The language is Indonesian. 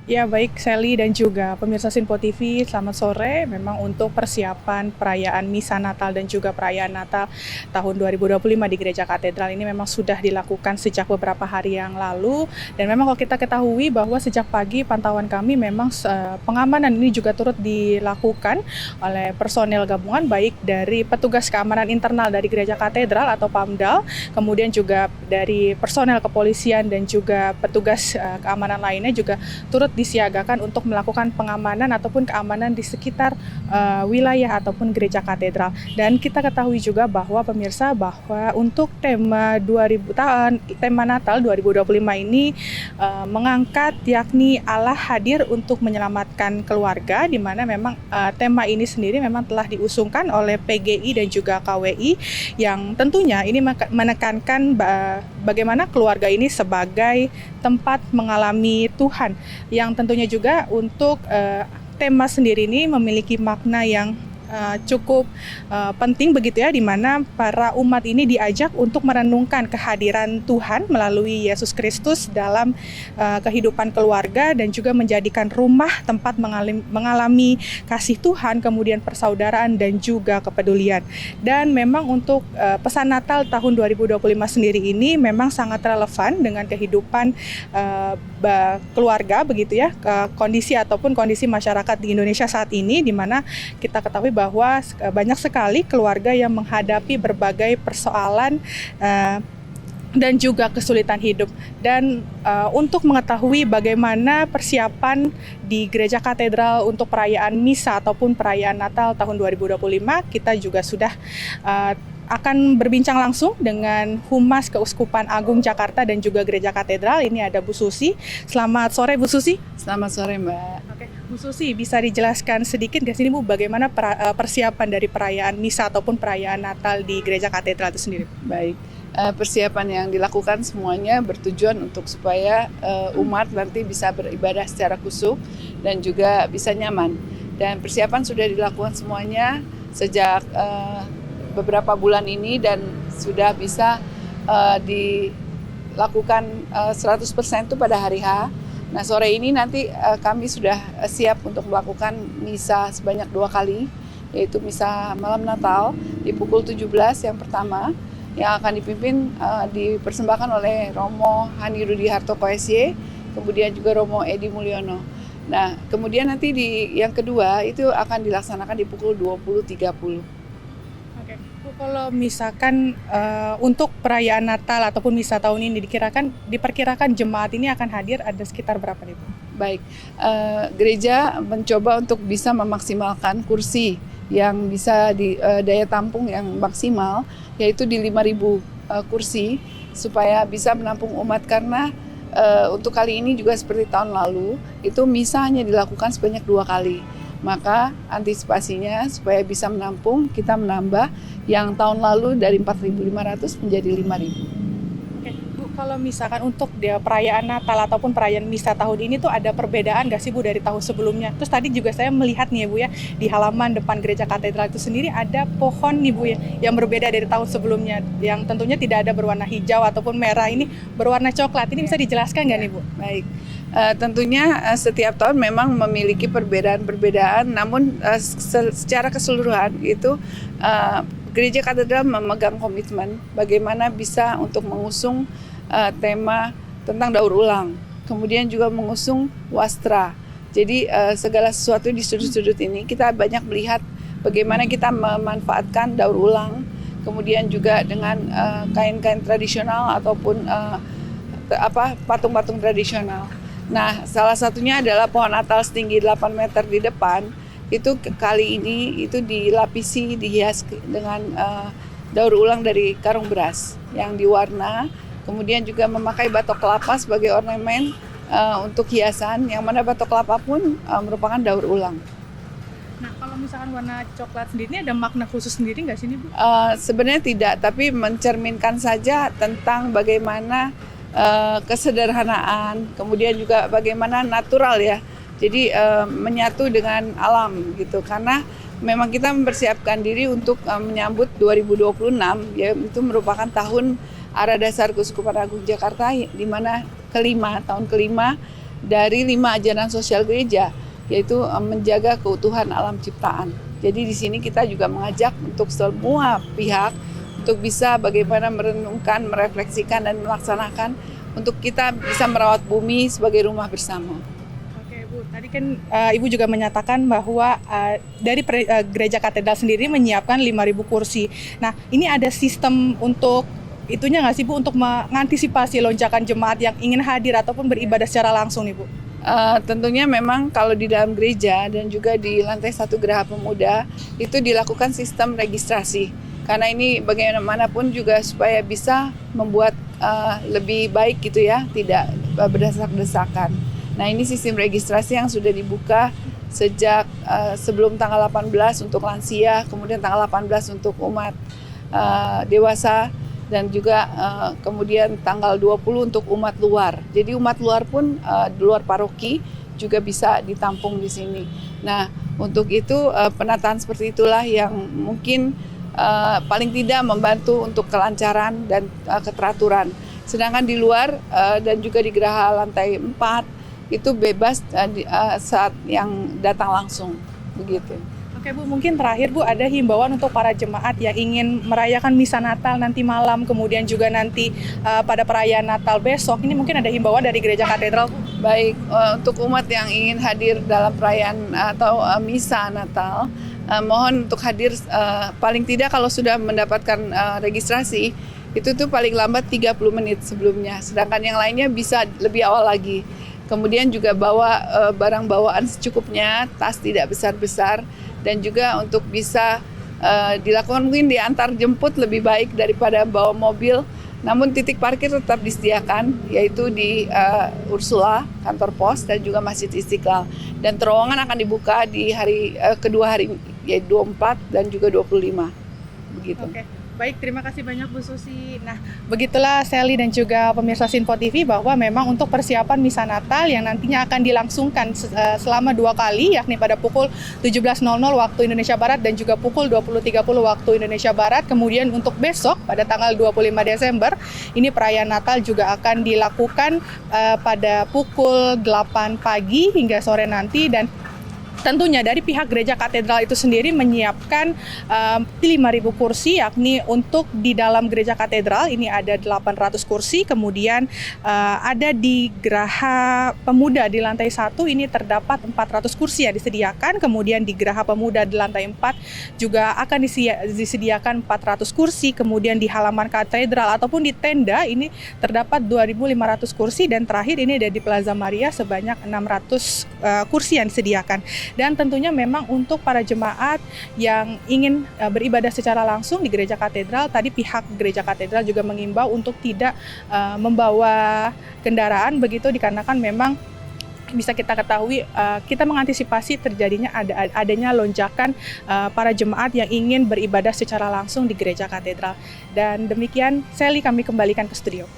Ya baik Sally dan juga pemirsa Sinpo TV, selamat sore. Memang untuk persiapan perayaan Misa Natal dan juga perayaan Natal tahun 2025 di Gereja Katedral ini memang sudah dilakukan sejak beberapa hari yang lalu. Dan memang kalau kita ketahui bahwa sejak pagi pantauan kami memang pengamanan ini juga turut dilakukan oleh personel gabungan baik dari petugas keamanan internal dari Gereja Katedral atau PAMDAL, kemudian juga dari personel kepolisian dan juga petugas keamanan lainnya juga turut disiagakan untuk melakukan pengamanan ataupun keamanan di sekitar wilayah ataupun gereja katedral. Dan kita ketahui juga bahwa pemirsa bahwa untuk tema Natal 2025 ini mengangkat yakni Allah hadir untuk menyelamatkan keluarga, di mana memang tema ini sendiri memang telah diusungkan oleh PGI dan juga KWI yang tentunya ini menekankan bagaimana keluarga ini sebagai tempat mengalami Tuhan, yang tentunya juga untuk tema sendiri ini memiliki makna yang cukup penting begitu ya, di mana para umat ini diajak untuk merenungkan kehadiran Tuhan melalui Yesus Kristus dalam kehidupan keluarga dan juga menjadikan rumah tempat mengalami kasih Tuhan, kemudian persaudaraan dan juga kepedulian. Dan memang untuk pesan Natal tahun 2025 sendiri ini memang sangat relevan dengan kehidupan keluarga begitu ya, kondisi ataupun kondisi masyarakat di Indonesia saat ini, di mana kita ketahui bahwa banyak sekali keluarga yang menghadapi berbagai persoalan dan juga kesulitan hidup. Dan untuk mengetahui bagaimana persiapan di Gereja Katedral untuk perayaan Misa ataupun perayaan Natal tahun 2025, kita juga sudah akan berbincang langsung dengan Humas Keuskupan Agung Jakarta dan juga Gereja Katedral. Ini ada Bu Susi. Selamat sore Bu Susi. Selamat sore Mbak. Oke, Bu Susi, bisa dijelaskan sedikit nggak sih Bu bagaimana persiapan dari perayaan Misa ataupun perayaan Natal di Gereja Katedral itu sendiri? Baik, persiapan yang dilakukan semuanya bertujuan untuk supaya umat nanti bisa beribadah secara khusyuk dan juga bisa nyaman. Dan persiapan sudah dilakukan semuanya sejak beberapa bulan ini dan sudah bisa dilakukan 100% itu pada hari H. Nah, sore ini nanti kami sudah siap untuk melakukan misa sebanyak 2 kali, yaitu misa malam Natal di pukul 17 yang pertama, yang akan dipersembahkan oleh Romo Hani Rudi Hartoko SY, kemudian juga Romo Edi Mulyono. Nah, kemudian nanti yang kedua itu akan dilaksanakan di pukul 20.30. Kalau misalkan untuk perayaan Natal ataupun Misa tahun ini diperkirakan jemaat ini akan hadir ada sekitar berapa nih Bu? Baik, gereja mencoba untuk bisa memaksimalkan kursi yang bisa daya tampung yang maksimal, yaitu di 5.000 kursi supaya bisa menampung umat, karena untuk kali ini juga seperti tahun lalu itu misa hanya dilakukan sebanyak 2 kali. Maka antisipasinya supaya bisa menampung, kita menambah yang tahun lalu dari 4.500 menjadi 5.000. Oke, Bu, kalau misalkan untuk perayaan Natal ataupun perayaan Misa tahun ini tuh ada perbedaan nggak sih Bu dari tahun sebelumnya? Terus tadi juga saya melihat nih ya Bu ya, di halaman depan Gereja Katedral itu sendiri ada pohon nih Bu ya, yang berbeda dari tahun sebelumnya, yang tentunya tidak ada berwarna hijau ataupun merah, ini berwarna coklat. Ini bisa dijelaskan nggak nih Bu? Baik. Tentunya setiap tahun memang memiliki perbedaan-perbedaan, namun secara keseluruhan itu Gereja Katedral memegang komitmen bagaimana bisa untuk mengusung tema tentang daur ulang, kemudian juga mengusung wastra. Jadi segala sesuatu di sudut-sudut ini kita banyak melihat bagaimana kita memanfaatkan daur ulang, kemudian juga dengan kain-kain tradisional ataupun patung-patung tradisional. Nah, salah satunya adalah pohon Natal setinggi 8 meter di depan, itu kali ini itu dilapisi, dihias dengan daur ulang dari karung beras yang diwarna, kemudian juga memakai batok kelapa sebagai ornamen untuk hiasan, yang mana batok kelapa pun merupakan daur ulang. Nah, kalau misalkan warna coklat sendiri ini ada makna khusus sendiri nggak sih Bu? Sebenarnya tidak, tapi mencerminkan saja tentang bagaimana kesederhanaan, kemudian juga bagaimana natural ya. Jadi menyatu dengan alam gitu, karena memang kita mempersiapkan diri untuk menyambut 2026, ya, itu merupakan tahun Ara Dasar Keuskupan Agung Jakarta, di mana tahun kelima dari 5 ajaran sosial gereja, yaitu menjaga keutuhan alam ciptaan. Jadi di sini kita juga mengajak untuk semua pihak untuk bisa bagaimana merenungkan, merefleksikan, dan melaksanakan untuk kita bisa merawat bumi sebagai rumah bersama. Oke Bu, tadi kan Ibu juga menyatakan bahwa dari Gereja Katedral sendiri menyiapkan 5.000 kursi. Nah, ini ada sistem untuk itunya nggak sih Bu, untuk mengantisipasi lonjakan jemaat yang ingin hadir ataupun beribadah secara langsung nih Bu? Tentunya memang kalau di dalam gereja dan juga di lantai 1 Geraha Pemuda itu dilakukan sistem registrasi. Karena ini bagaimanapun juga supaya bisa membuat lebih baik gitu ya, tidak berdesak-desakan. Nah, ini sistem registrasi yang sudah dibuka sejak sebelum tanggal 18 untuk lansia, kemudian tanggal 18 untuk umat dewasa, dan juga kemudian tanggal 20 untuk umat luar. Jadi umat luar pun di luar paroki juga bisa ditampung di sini. Nah, untuk itu penataan seperti itulah yang mungkin paling tidak membantu untuk kelancaran dan keteraturan. Sedangkan di luar dan juga di geraha lantai 4 itu bebas saat yang datang langsung, begitu. Oke Bu, mungkin terakhir Bu, ada himbauan untuk para jemaat yang ingin merayakan misa Natal nanti malam, kemudian juga nanti pada perayaan Natal besok, ini mungkin ada himbauan dari Gereja Katedral Bu? Baik, untuk umat yang ingin hadir dalam perayaan atau misa Natal, mohon untuk hadir paling tidak kalau sudah mendapatkan registrasi, itu tuh paling lambat 30 menit sebelumnya. Sedangkan yang lainnya bisa lebih awal lagi. Kemudian juga bawa barang bawaan secukupnya, tas tidak besar-besar, dan juga untuk bisa dilakukan mungkin diantar jemput lebih baik daripada bawa mobil. Namun titik parkir tetap disediakan, yaitu di Ursula, kantor pos, dan juga Masjid Istiqlal. Dan terowongan akan dibuka di hari kedua hari, yaitu 24 dan juga 25. Begitu. Oke. Baik, terima kasih banyak Bu Susi. Nah, begitulah Sally dan juga pemirsa Sinpo TV bahwa memang untuk persiapan misa Natal yang nantinya akan dilangsungkan selama 2 kali, yakni pada pukul 17.00 waktu Indonesia Barat dan juga pukul 20.30 waktu Indonesia Barat. Kemudian untuk besok pada tanggal 25 Desember, ini perayaan Natal juga akan dilakukan pada pukul 8 pagi hingga sore nanti, dan tentunya dari pihak Gereja Katedral itu sendiri menyiapkan 5.000 kursi, yakni untuk di dalam Gereja Katedral ini ada 800 kursi, kemudian ada di Geraha Pemuda di lantai 1 ini terdapat 400 kursi yang disediakan, kemudian di Geraha Pemuda di lantai 4 juga akan disediakan 400 kursi, kemudian di halaman katedral ataupun di tenda ini terdapat 2.500 kursi, dan terakhir ini ada di Plaza Maria sebanyak 600 kursi yang disediakan. Dan tentunya memang untuk para jemaat yang ingin beribadah secara langsung di Gereja Katedral, tadi pihak Gereja Katedral juga mengimbau untuk tidak membawa kendaraan begitu, dikarenakan memang bisa kita ketahui kita mengantisipasi terjadinya adanya lonjakan para jemaat yang ingin beribadah secara langsung di Gereja Katedral. Dan demikian, Sally, kami kembalikan ke studio.